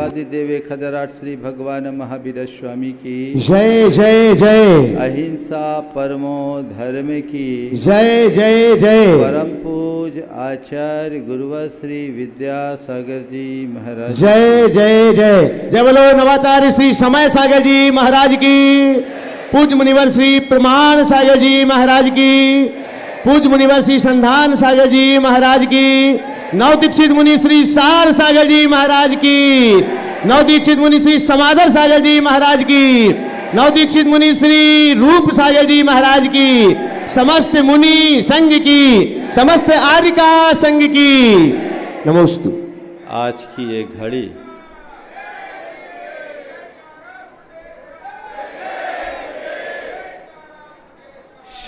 आदिदेवे खदराट श्री भगवान महावीर स्वामी की जय जय जय। अहिंसा परमो धर्म की जय जय जय। परम पूज आचार्य गुरुवर श्री विद्यासागर जी महाराज जय जय जय। जय बोलो नवाचार्य श्री समय सागर जी महाराज की, पूज्य मुनिवर श्री प्रमाण सागर जी महाराज की, पूज्य मुनिवर श्री संधान सागर जी महाराज की, नवदीक्षित मुनि श्री सार सागर जी महाराज की, नवदीक्षित मुनि श्री समादर सागर जी महाराज की, नवदीक्षित मुनि श्री रूप सागर जी महाराज की, समस्त मुनि संघ की, समस्त आर्यिका संघ की नमोस्तु। आज की ये घड़ी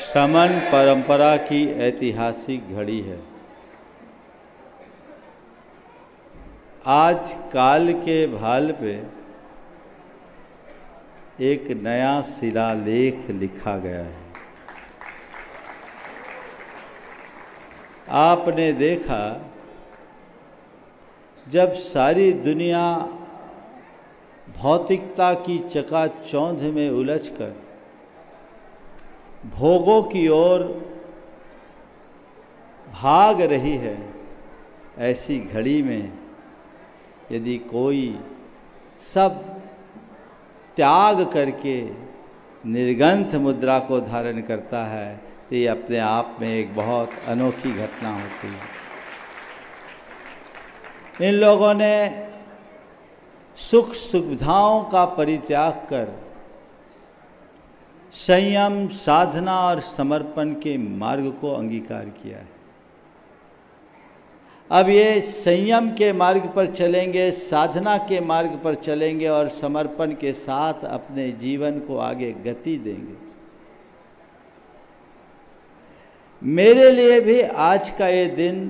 श्रमण परंपरा की ऐतिहासिक घड़ी है। आज काल के भाल पे एक नया शिलालेख लिखा गया है। आपने देखा जब सारी दुनिया भौतिकता की चकाचौंध में उलझकर भोगों की ओर भाग रही है, ऐसी घड़ी में यदि कोई सब त्याग करके निर्गंथ मुद्रा को धारण करता है तो ये अपने आप में एक बहुत अनोखी घटना होती है। इन लोगों ने सुख सुविधाओं का परित्याग कर संयम, साधना और समर्पण के मार्ग को अंगीकार किया है। अब ये संयम के मार्ग पर चलेंगे, साधना के मार्ग पर चलेंगे और समर्पण के साथ अपने जीवन को आगे गति देंगे। मेरे लिए भी आज का ये दिन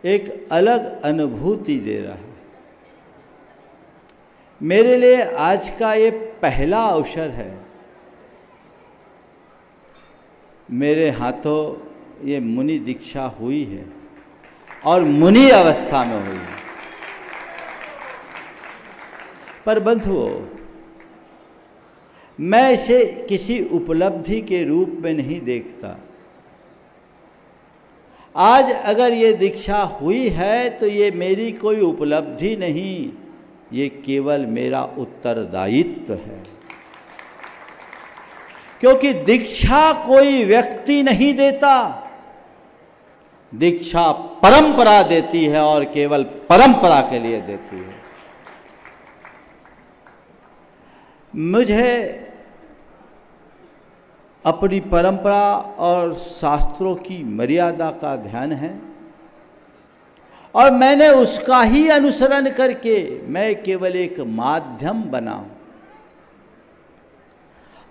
एक अलग अनुभूति दे रहा है। मेरे लिए आज का ये पहला अवसर है। मेरे हाथों ये मुनि दीक्षा हुई है और मुनि अवस्था में हुई है। पर बंधुओं, मैं इसे किसी उपलब्धि के रूप में नहीं देखता। आज अगर ये दीक्षा हुई है तो ये मेरी कोई उपलब्धि नहीं, ये केवल मेरा उत्तरदायित्व है। क्योंकि दीक्षा कोई व्यक्ति नहीं देता, दीक्षा परंपरा देती है और केवल परंपरा के लिए देती है। मुझे अपनी परंपरा और शास्त्रों की मर्यादा का ध्यान है और मैंने उसका ही अनुसरण करके मैं केवल एक माध्यम बनाऊं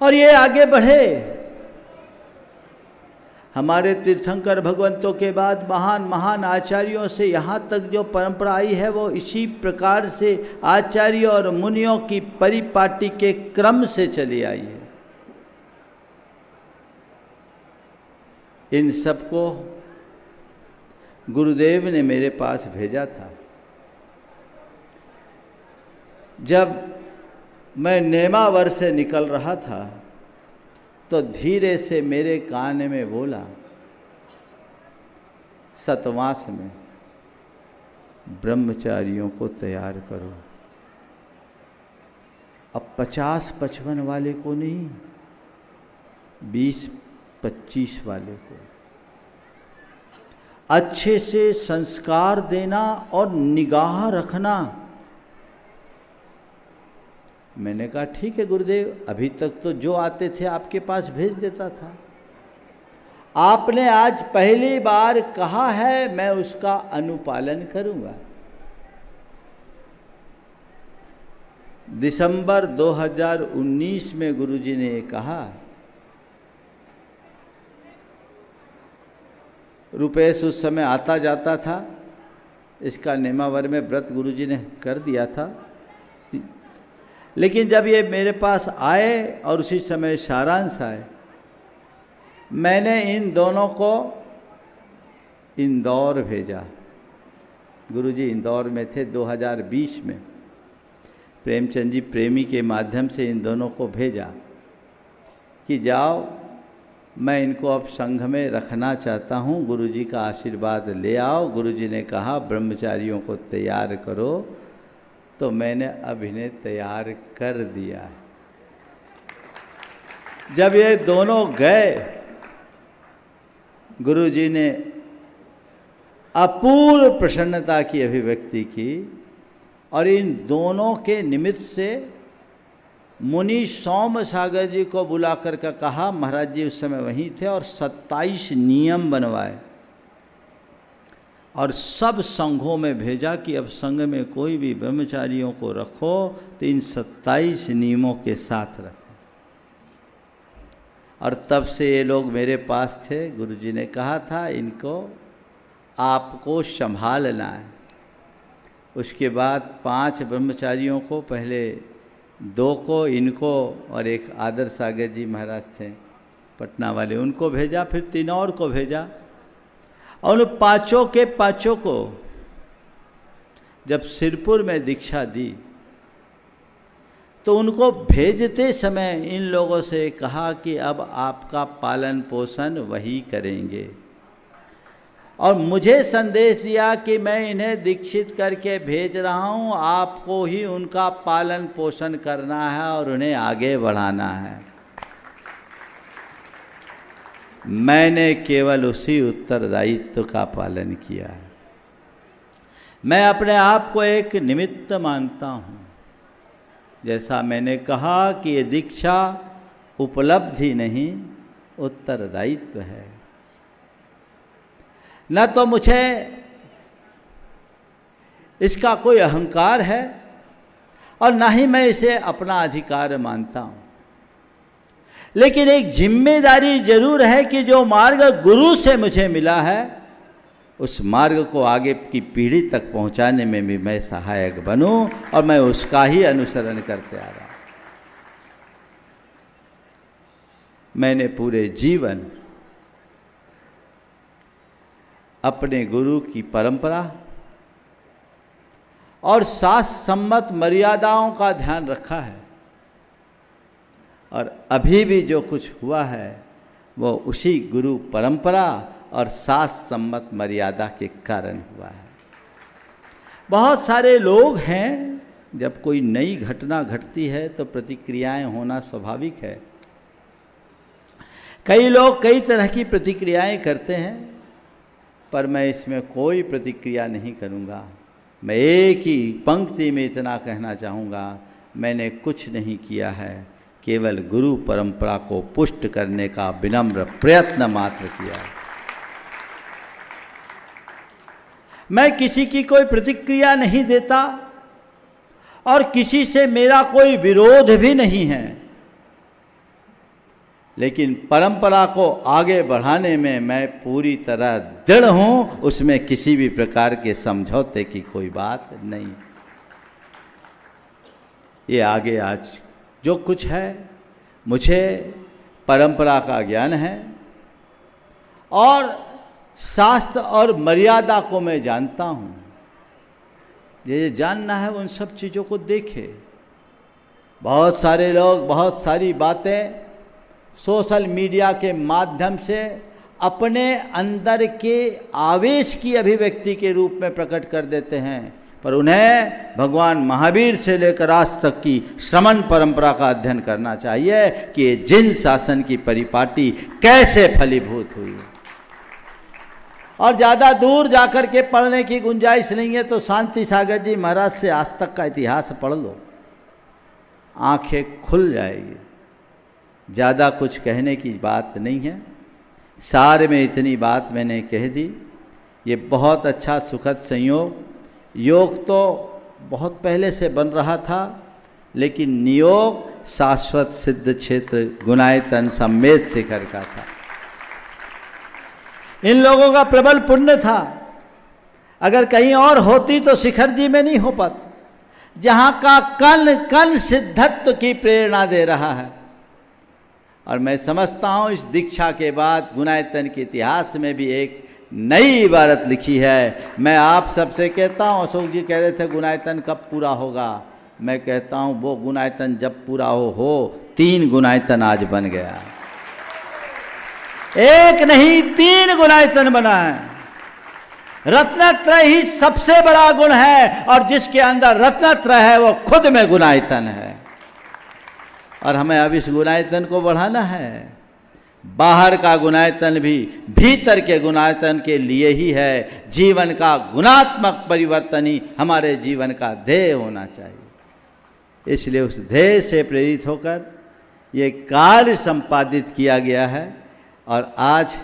और ये आगे बढ़े। हमारे तीर्थंकर भगवंतों के बाद महान महान आचार्यों से यहाँ तक जो परंपरा आई है वो इसी प्रकार से आचार्यों और मुनियों की परिपाटी के क्रम से चली आई है। इन सबको गुरुदेव ने मेरे पास भेजा था। जब मैं नेमावर से निकल रहा था तो धीरे से मेरे कान में बोला, सतवास में ब्रह्मचारियों को तैयार करो। अब 50-55 वाले को नहीं, 20-25 वाले को अच्छे से संस्कार देना और निगाह रखना। मैंने कहा ठीक है गुरुदेव, अभी तक तो जो आते थे आपके पास भेज देता था। आपने आज पहली बार कहा है, मैं उसका अनुपालन करूंगा। दिसंबर 2019 में गुरुजी ने कहा, रुपेश उस समय आता जाता था, इसका नेमावर में व्रत गुरुजी ने कर दिया था। लेकिन जब ये मेरे पास आए और उसी समय सारांश आए, मैंने इन दोनों को इंदौर भेजा। गुरुजी इंदौर में थे 2020 में। प्रेमचंद जी प्रेमी के माध्यम से इन दोनों को भेजा कि जाओ, मैं इनको अब संघ में रखना चाहता हूँ, गुरुजी का आशीर्वाद ले आओ। गुरुजी ने कहा ब्रह्मचारियों को तैयार करो, तो मैंने अब इन्हें तैयार कर दिया है। जब ये दोनों गए, गुरुजी ने अपूर्व प्रसन्नता की अभिव्यक्ति की और इन दोनों के निमित्त से मुनि सोम सागर जी को बुलाकर के कहा, महाराज जी उस समय वहीं थे, और 27 नियम बनवाए और सब संघों में भेजा कि अब संघ में कोई भी ब्रह्मचारियों को रखो तो इन 27 नियमों के साथ रखो। और तब से ये लोग मेरे पास थे। गुरुजी ने कहा था इनको आपको संभालना है। उसके बाद 5 ब्रह्मचारियों को, पहले 2 को, इनको और एक आदर सागर जी महाराज थे पटना वाले, उनको भेजा। फिर 3 और को भेजा और उन 5 के 5 को जब सिरपुर में दीक्षा दी तो उनको भेजते समय इन लोगों से कहा कि अब आपका पालन पोषण वही करेंगे, और मुझे संदेश दिया कि मैं इन्हें दीक्षित करके भेज रहा हूँ, आपको ही उनका पालन पोषण करना है और उन्हें आगे बढ़ाना है। मैंने केवल उसी उत्तरदायित्व का पालन किया है। मैं अपने आप को एक निमित्त मानता हूँ। जैसा मैंने कहा कि ये दीक्षा उपलब्धि नहीं, उत्तरदायित्व है। न तो मुझे इसका कोई अहंकार है और न ही मैं इसे अपना अधिकार मानता हूँ, लेकिन एक जिम्मेदारी जरूर है कि जो मार्ग गुरु से मुझे मिला है उस मार्ग को आगे की पीढ़ी तक पहुँचाने में भी मैं सहायक बनूं, और मैं उसका ही अनुसरण करते आ रहा हूँ। मैंने पूरे जीवन अपने गुरु की परंपरा और शास्त्र सम्मत मर्यादाओं का ध्यान रखा है, और अभी भी जो कुछ हुआ है वो उसी गुरु परंपरा और शास्त्र सम्मत मर्यादा के कारण हुआ है। बहुत सारे लोग हैं, जब कोई नई घटना घटती है तो प्रतिक्रियाएं होना स्वाभाविक है। कई लोग कई तरह की प्रतिक्रियाएं करते हैं, पर मैं इसमें कोई प्रतिक्रिया नहीं करूंगा। मैं एक ही पंक्ति में इतना कहना चाहूँगा, मैंने कुछ नहीं किया है, केवल गुरु परंपरा को पुष्ट करने का विनम्र प्रयत्न मात्र किया है। मैं किसी की कोई प्रतिक्रिया नहीं देता और किसी से मेरा कोई विरोध भी नहीं है, लेकिन परंपरा को आगे बढ़ाने में मैं पूरी तरह दृढ़ हूं, उसमें किसी भी प्रकार के समझौते की कोई बात नहीं। ये आगे आज जो कुछ है, मुझे परंपरा का ज्ञान है और शास्त्र और मर्यादा को मैं जानता हूँ। ये जानना है उन सब चीज़ों को देखे। बहुत सारे लोग बहुत सारी बातें सोशल मीडिया के माध्यम से अपने अंदर के आवेश की अभिव्यक्ति के रूप में प्रकट कर देते हैं, पर उन्हें भगवान महावीर से लेकर आज तक की श्रमण परंपरा का अध्ययन करना चाहिए कि जिन शासन की परिपाटी कैसे फलीभूत हुई। और ज़्यादा दूर जाकर के पढ़ने की गुंजाइश नहीं है तो शांति सागर जी महाराज से आज तक का इतिहास पढ़ लो, आंखें खुल जाएगी। ज़्यादा कुछ कहने की बात नहीं है, सारे में इतनी बात मैंने कह दी। ये बहुत अच्छा सुखद संयोग, योग तो बहुत पहले से बन रहा था, लेकिन नियोग शाश्वत सिद्ध क्षेत्र गुणायतन सम्मेद शिखर का था। इन लोगों का प्रबल पुण्य था, अगर कहीं और होती तो शिखर जी में नहीं हो पाता, जहाँ का कण कण सिद्धत्व की प्रेरणा दे रहा है। और मैं समझता हूँ इस दीक्षा के बाद गुणायतन के इतिहास में भी एक नई इबारत लिखी है। मैं आप सबसे कहता हूँ, अशोक जी कह रहे थे गुणायतन कब पूरा होगा, मैं कहता हूँ वो गुणायतन जब पूरा हो 3 गुणायतन आज बन गया, एक नहीं 3 गुणायतन बना है। रत्नत्रय ही सबसे बड़ा गुण है, और जिसके अंदर रत्नत्रय है वो खुद में गुणायतन है। और हमें अब इस गुणायतन को बढ़ाना है। बाहर का गुणायतन भी भीतर के गुणायतन के लिए ही है। जीवन का गुणात्मक परिवर्तन ही हमारे जीवन का ध्येय होना चाहिए। इसलिए उस ध्येय से प्रेरित होकर ये कार्य संपादित किया गया है। और आज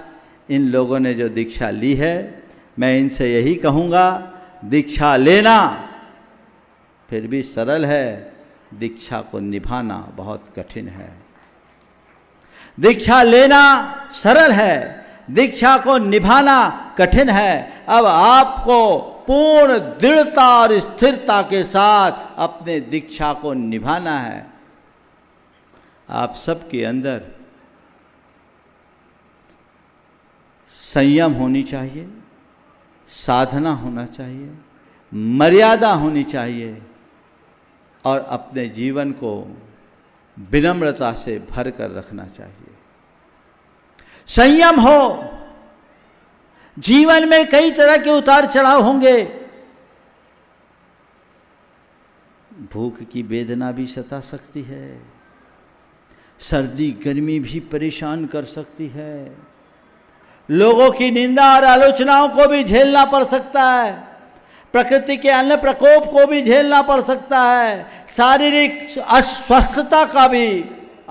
इन लोगों ने जो दीक्षा ली है, मैं इनसे यही कहूँगा, दीक्षा लेना फिर भी सरल है, दीक्षा को निभाना बहुत कठिन है। दीक्षा लेना सरल है, दीक्षा को निभाना कठिन है। अब आपको पूर्ण दृढ़ता और स्थिरता के साथ अपने दीक्षा को निभाना है। आप सबके अंदर संयम होनी चाहिए, साधना होना चाहिए, मर्यादा होनी चाहिए, और अपने जीवन को विनम्रता से भर कर रखना चाहिए। संयम हो। जीवन में कई तरह के उतार चढ़ाव होंगे। भूख की वेदना भी सता सकती है, सर्दी गर्मी भी परेशान कर सकती है, लोगों की निंदा और आलोचनाओं को भी झेलना पड़ सकता है, प्रकृति के अन्य प्रकोप को भी झेलना पड़ सकता है, शारीरिक अस्वस्थता का भी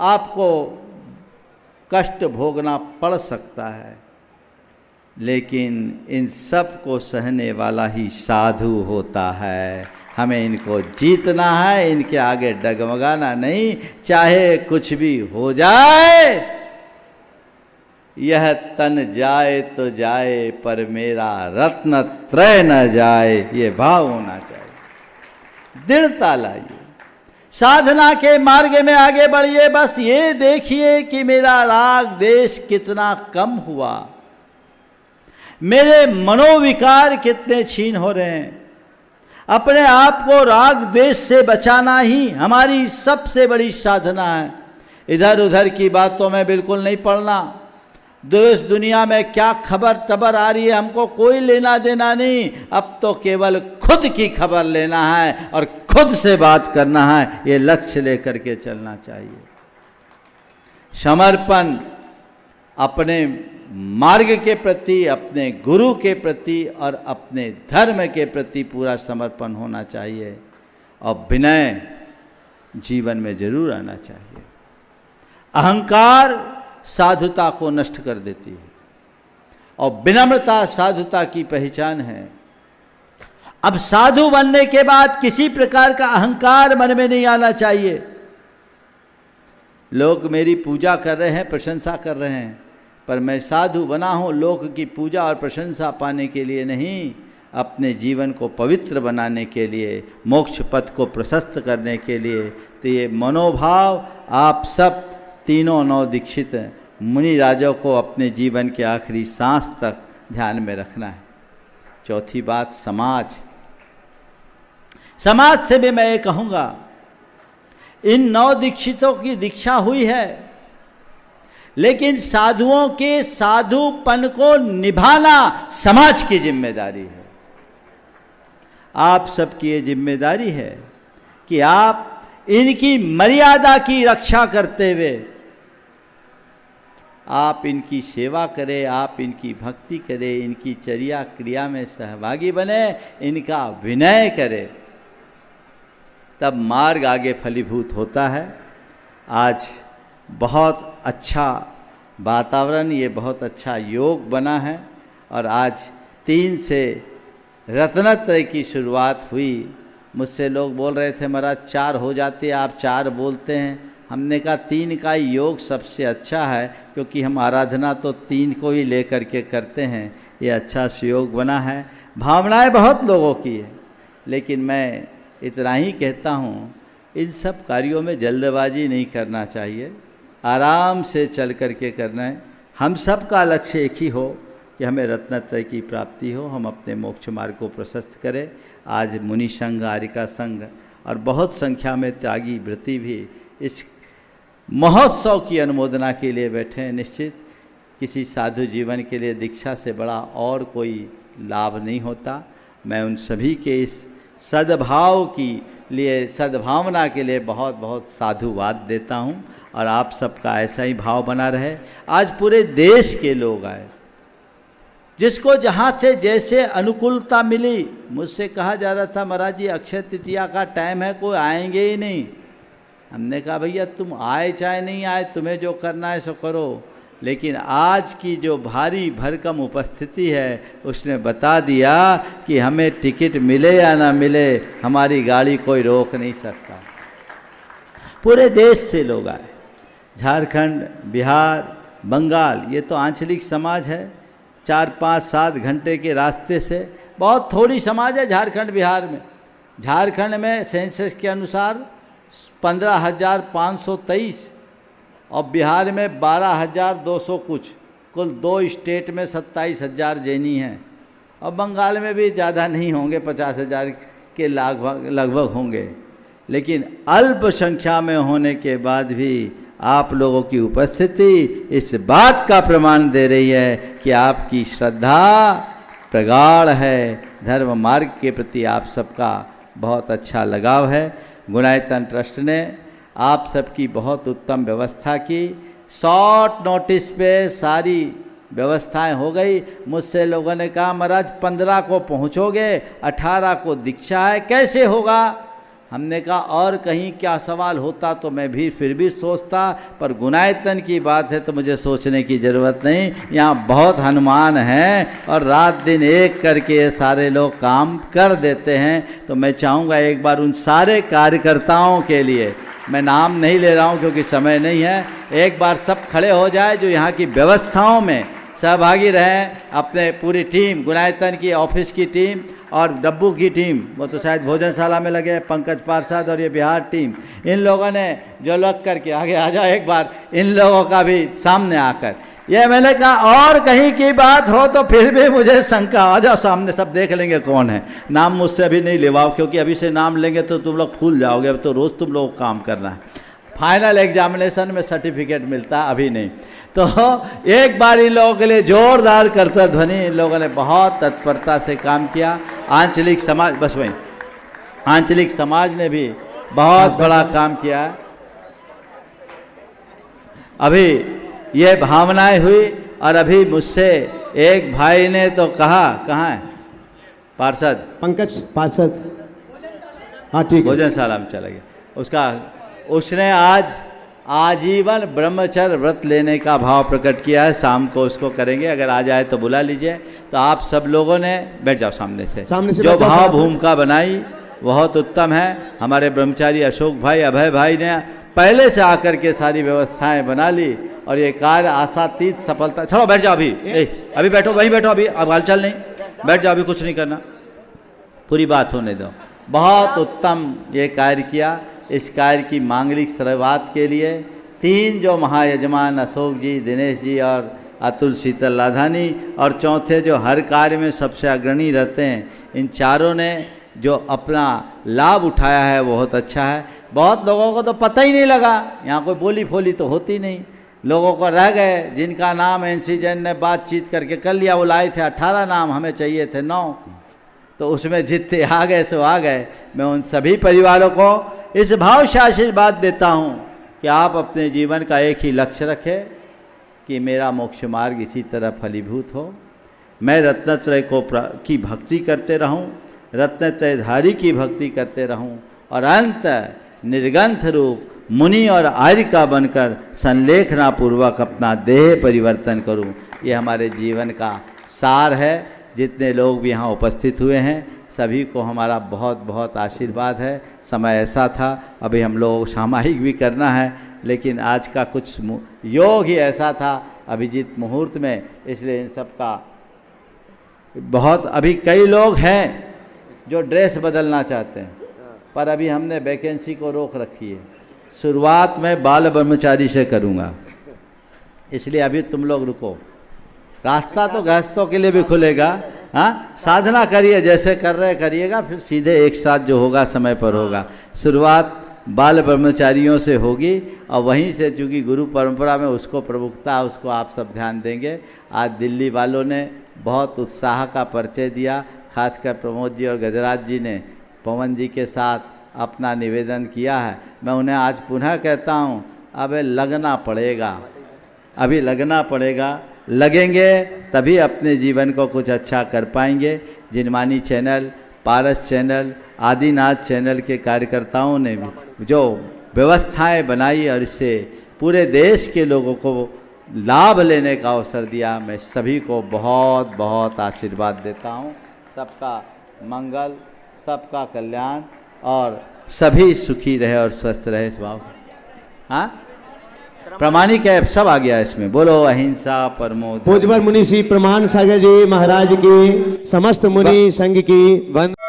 आपको कष्ट भोगना पड़ सकता है। लेकिन इन सब को सहने वाला ही साधु होता है। हमें इनको जीतना है, इनके आगे डगमगाना नहीं, चाहे कुछ भी हो जाए। यह तन जाए तो जाए, पर मेरा रत्न त्रय न जाए, ये भाव होना चाहिए। दृढ़ता लाइए, साधना के मार्ग में आगे बढ़िए। बस ये देखिए कि मेरा राग देश कितना कम हुआ, मेरे मनोविकार कितने छीन हो रहे हैं। अपने आप को राग देश से बचाना ही हमारी सबसे बड़ी साधना है। इधर उधर की बातों में बिल्कुल नहीं पड़ना। देश दुनिया में क्या खबर तबर आ रही है, हमको कोई लेना देना नहीं। अब तो केवल खुद की खबर लेना है और खुद से बात करना है, ये लक्ष्य लेकर के चलना चाहिए। समर्पण अपने मार्ग के प्रति, अपने गुरु के प्रति और अपने धर्म के प्रति पूरा समर्पण होना चाहिए, और विनय जीवन में जरूर आना चाहिए। अहंकार साधुता को नष्ट कर देती है, और विनम्रता साधुता की पहचान है। अब साधु बनने के बाद किसी प्रकार का अहंकार मन में नहीं आना चाहिए। लोग मेरी पूजा कर रहे हैं, प्रशंसा कर रहे हैं, पर मैं साधु बना हूँ लोक की पूजा और प्रशंसा पाने के लिए नहीं, अपने जीवन को पवित्र बनाने के लिए, मोक्ष पथ को प्रशस्त करने के लिए। तो ये मनोभाव आप सब तीनों नव दीक्षित मुनि राजों को अपने जीवन के आखिरी सांस तक ध्यान में रखना है। चौथी बात, समाज। समाज से भी मैं ये कहूँगा, इन नव दीक्षितों की दीक्षा हुई है, लेकिन साधुओं के साधुपन को निभाना समाज की जिम्मेदारी है। आप सबकी ये जिम्मेदारी है कि आप इनकी मर्यादा की रक्षा करते हुए आप इनकी सेवा करें, आप इनकी भक्ति करें, इनकी चर्या क्रिया में सहभागी बने, इनका विनय करें, तब मार्ग आगे फलीभूत होता है। आज बहुत अच्छा वातावरण, ये बहुत अच्छा योग बना है, और आज 3 से रत्नत्रय की शुरुआत हुई। मुझसे लोग बोल रहे थे महाराज 4 हो जाते, आप 4 बोलते हैं। हमने कहा 3 का योग सबसे अच्छा है, क्योंकि हम आराधना तो 3 को ही लेकर के करते हैं। ये अच्छा सुयोग बना है। भावनाएं बहुत लोगों की है, लेकिन मैं इतना ही कहता हूँ, इन सब कार्यों में जल्दबाजी नहीं करना चाहिए, आराम से चल कर के करना है। हम सब का लक्ष्य एक ही हो कि हमें रत्नत्रय की प्राप्ति हो, हम अपने मोक्ष मार्ग को प्रशस्त करें। आज मुनि संघ, आरिका संघ और बहुत संख्या में त्यागी वृत्ति भी इस महोत्सव की अनुमोदना के लिए बैठे हैं। निश्चित किसी साधु जीवन के लिए दीक्षा से बड़ा और कोई लाभ नहीं होता। मैं उन सभी के इस सद्भाव की लिए, सद्भावना के लिए बहुत बहुत साधुवाद देता हूँ और आप सबका ऐसा ही भाव बना रहे। आज पूरे देश के लोग आए, जिसको जहाँ से जैसे अनुकूलता मिली। मुझसे कहा जा रहा था, महाराज जी अक्षय तृतीया का टाइम है, कोई आएंगे ही नहीं। हमने कहा भैया तुम आए चाहे नहीं आए, तुम्हें जो करना है सो करो। लेकिन आज की जो भारी भरकम उपस्थिति है उसने बता दिया कि हमें टिकट मिले या ना मिले, हमारी गाड़ी कोई रोक नहीं सकता। पूरे देश से लोग आए, झारखंड, बिहार, बंगाल, ये तो आंचलिक समाज है। 4, 5, 7 घंटे के रास्ते से बहुत थोड़ी समाज है झारखंड बिहार में। झारखंड में सेंसस के अनुसार 15,523 और बिहार में 12,200 कुछ, कुल 2 स्टेट में 27,000 जैनी हैं। और बंगाल में भी ज़्यादा नहीं होंगे, 50,000 के लगभग होंगे। लेकिन अल्प संख्या में होने के बाद भी आप लोगों की उपस्थिति इस बात का प्रमाण दे रही है कि आपकी श्रद्धा प्रगाढ़ है, धर्म मार्ग के प्रति आप सबका बहुत अच्छा लगाव है। गुणायतन ट्रस्ट ने आप सबकी बहुत उत्तम व्यवस्था की। शॉर्ट नोटिस पे सारी व्यवस्थाएं हो गई। मुझसे लोगों ने कहा महाराज 15 को पहुंचोगे, 18 को दीक्षा है, कैसे होगा? हमने कहा और कहीं क्या सवाल होता तो मैं भी फिर भी सोचता, पर गुणायतन की बात है तो मुझे सोचने की ज़रूरत नहीं। यहाँ बहुत हनुमान हैं और रात दिन एक करके ये सारे लोग काम कर देते हैं। तो मैं चाहूँगा एक बार उन सारे कार्यकर्ताओं के लिए, मैं नाम नहीं ले रहा हूँ क्योंकि समय नहीं है, एक बार सब खड़े हो जाए जो यहाँ की व्यवस्थाओं में सहभागी रहें। अपने पूरी टीम, गुणायतन की ऑफिस की टीम और डब्बू की टीम, वो तो शायद भोजनशाला में लगे, पंकज पार्षद और ये बिहार टीम, इन लोगों ने जो लग करके आगे आ जाओ एक बार, इन लोगों का भी सामने आकर। ये मैंने कहा और कहीं की बात हो तो फिर भी मुझे शंका, आ जाओ सामने, सब देख लेंगे कौन है। नाम मुझसे अभी नहीं लेवाओ क्योंकि अभी से नाम लेंगे तो तुम लोग फूल जाओगे। अब तो रोज़ तुम लोग काम करना है। फाइनल एग्जामिनेशन में सर्टिफिकेट मिलता, अभी नहीं। तो एक बार इन लोगों के लिए जोरदार करता ध्वनि। इन लोगों ने बहुत तत्परता से काम किया। आंचलिक समाज, बस वही, आंचलिक समाज ने भी बहुत बड़ा काम किया। अभी ये भावनाएं हुई और अभी मुझसे एक भाई ने तो कहा, कहाँ है पार्षद? पंकज पार्षद, हाँ ठीक है, भोजनशाला में चला गया। उसने आज आजीवन ब्रह्मचर्य व्रत लेने का भाव प्रकट किया है। शाम को उसको करेंगे, अगर आ जाए तो बुला लीजिए। तो आप सब लोगों ने बैठ जाओ सामने से जो भाव भूमिका बनाई बहुत उत्तम है। हमारे ब्रह्मचारी अशोक भाई, अभय भाई ने पहले से आकर के सारी व्यवस्थाएं बना ली और ये कार्य आशातीत सफलता। चलो बैठ जाओ, अभी बैठो, वहीं बैठो, अभी अब हलचल नहीं, बैठ जाओ, अभी कुछ नहीं करना, पूरी बात होने दो। बहुत उत्तम ये कार्य किया। इस कार्य की मांगलिक शुरुआत के लिए 3 जो महायजमान, अशोक जी, दिनेश जी और अतुल शीतल लाधानी, और चौथे जो हर कार्य में सबसे अग्रणी रहते हैं, इन चारों ने जो अपना लाभ उठाया है वो बहुत अच्छा है। बहुत लोगों को तो पता ही नहीं लगा, यहाँ कोई बोली फोली तो होती नहीं, लोगों को रह गए जिनका नाम एनसी जैन ने बातचीत करके कर लिया। वो लाए थे 18 नाम, हमें चाहिए थे 9, तो उसमें जितने आ गए सो आ गए। मैं उन सभी परिवारों को इस भाव से आशीर्वाद देता हूँ कि आप अपने जीवन का एक ही लक्ष्य रखें कि मेरा मोक्ष मार्ग इसी तरह फलीभूत हो। मैं रत्नत्रय की भक्ति करते रहूं, रत्नत्रयधारी की भक्ति करते रहूं और अंत निर्ग्रंथ रूप मुनि और आर्य का बनकर संलेखना पूर्वक अपना देह परिवर्तन करूं। ये हमारे जीवन का सार है। जितने लोग भी यहाँ उपस्थित हुए हैं सभी को हमारा बहुत बहुत आशीर्वाद है। समय ऐसा था, अभी हम लोग सामायिक भी करना है, लेकिन आज का कुछ योग ही ऐसा था अभिजीत मुहूर्त में, इसलिए इन सब का बहुत। अभी कई लोग हैं जो ड्रेस बदलना चाहते हैं, पर अभी हमने वैकेंसी को रोक रखी है। शुरुआत में बाल ब्रह्मचारी से करूँगा, इसलिए अभी तुम लोग रुको। रास्ता तो गृहस्थों के लिए भी खुलेगा। हाँ, साधना करिए, जैसे कर रहे करिएगा, फिर सीधे एक साथ जो होगा समय पर होगा। शुरुआत बाल ब्रह्मचारियों से होगी और वहीं से, चूँकि गुरु परंपरा में उसको प्रमुखता, उसको आप सब ध्यान देंगे। आज दिल्ली वालों ने बहुत उत्साह का परिचय दिया, खासकर प्रमोद जी और गजराज जी ने पवन जी के साथ अपना निवेदन किया है। मैं उन्हें आज पुनः कहता हूँ, अब लगना पड़ेगा, अभी लगना पड़ेगा, लगेंगे तभी अपने जीवन को कुछ अच्छा कर पाएंगे। जिनमानी चैनल, पारस चैनल, आदिनाथ चैनल के कार्यकर्ताओं ने भी जो व्यवस्थाएं बनाई और इससे पूरे देश के लोगों को लाभ लेने का अवसर दिया, मैं सभी को बहुत बहुत आशीर्वाद देता हूँ। सबका मंगल, सबका कल्याण और सभी सुखी रहे और स्वस्थ रहे। स्वभाव हाँ, प्रामाणिक है, सब आ गया इसमें। बोलो अहिंसा परमो धर्म। पूज्य मुनि श्री प्रमाण सागर जी महाराज की, समस्त मुनि संघ की वंदना।